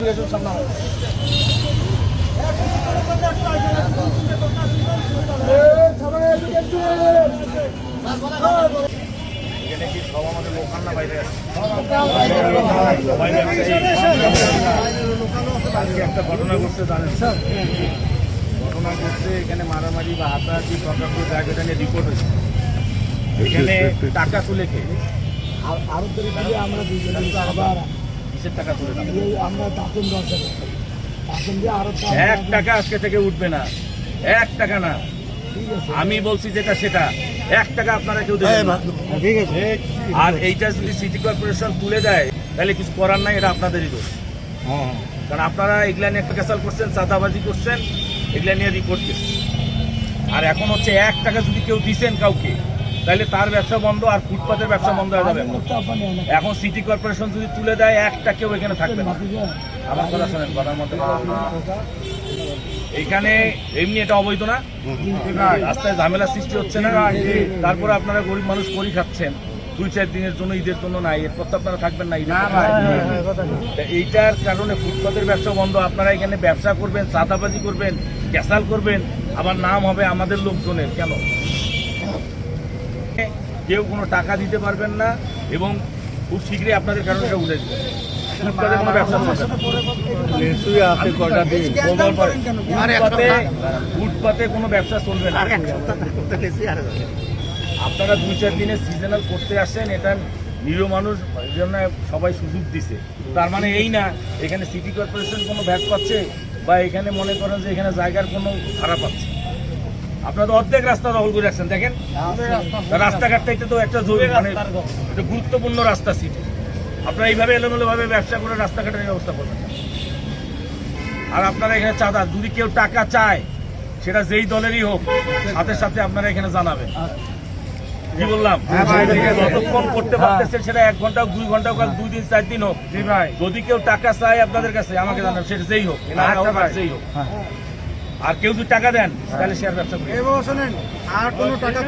একটা ঘটনা ঘটছে জানেন স্যার, ঘটনা ঘটছে এখানে মারামারি বা হাতাহাতি প্রকাশ্য জায়গাটা নিয়ে রিপোর্ট হয়েছে। এখানে টাকা তুলে খেয়ে আরো আমরা কিসের টাকা তুলে আমরা দাঁতন দরকার আরো 1 টাকা আজকে থেকে উঠবে না, 1 টাকা না। আমি বলছি যেটা সেটা, 1 টাকা আপনারা কেউ দেবেন না। ঠিক আছে। আর এইটা যদি সিটি কর্পোরেশন তুলে দেয় তাহলে কিছু করার নাই, এটা আপনাদেরই দোষ। কারণ আপনারা এগুলা নিয়ে একটা ক্যাসাল করছেন, চাঁদাবাজি করছেন, এগুলা নিয়ে রিপোর্ট করছেন। আর এখন হচ্ছে 1 টাকা যদি কেউ দিচ্ছেন কাউকে তাহলে তার ব্যবসা বন্ধ আর ফুটপাতের ব্যবসা বন্ধ হয়ে যাবে। এখন সিটি কর্পোরেশন যদি তুলে দেয় 1 টাকাও এখানে থাকবে না। আমার কথা শোনেন, কথার মধ্যে এইখানে এমনি এটা অবৈধ না, রাস্তায় ঝামেলা সৃষ্টি হচ্ছে না। তারপরে আপনারা গরিব মানুষ করি খাচ্ছেন 2-4 দিনের জন্য, ঈদের জন্য নাই, এরপর তো আপনারা থাকবেন না। এইটার কারণে ফুটপাতের ব্যবসা বন্ধ। আপনারা এখানে ব্যবসা করবেন, চাঁদাবাজি করবেন, ক্যাসাল করবেন, আবার নাম হবে আমাদের লোকজনের। কেন? কেউ কোনো টাকা দিতে পারবেন না এবং খুব শীঘ্রই আপনাদের কারণে এটা উঠে যাবে। ফুটপাতে কোনো ব্যবসা চলবে না, ফুটপাতে কোনো ব্যবসা চলবে না। আপনারা 2-4 দিনে সিজনাল করতে আসেন, এটা নিরীহ মানুষ জন্য সবাই সুযোগ দিছে। তার মানে এই না এখানে সিটি কর্পোরেশন কোনো ভ্যাট পাচ্ছে বা এখানে মনে করেন যে এখানে জায়গার কোনো ভাড়া পাচ্ছে। আপনারা তো অর্ধেক রাস্তা দখল করে রাখছেন। দেখেন রাস্তাঘাটটা এটা তো একটা মানে একটা গুরুত্বপূর্ণ রাস্তা সিটি। আপনারা এইভাবে এলোমেলোভাবে ব্যবসা করে রাস্তাঘাটের ব্যবস্থা করবেন না। আর আপনারা এখানে চাঁদা, যদি কেউ টাকা চায় সেটা যেই দলেরই হোক, সাথে সাথে আপনারা এখানে জানাবেন। কি বললাম? যতক্ষণ করতে পারতেছেন সেটা 1 ঘন্টা হোক, 2 ঘন্টা হোক, 2 দিন 4 দিন হোক। যদি কেউ টাকা চায় আপনাদের কাছে আমাকে জানাবেন, সেটা যেই হোক, যেই হোক। আর কেউ যদি টাকা দেন তাহলে শেয়ার ব্যবসা করবেন। আর কোনো টাকা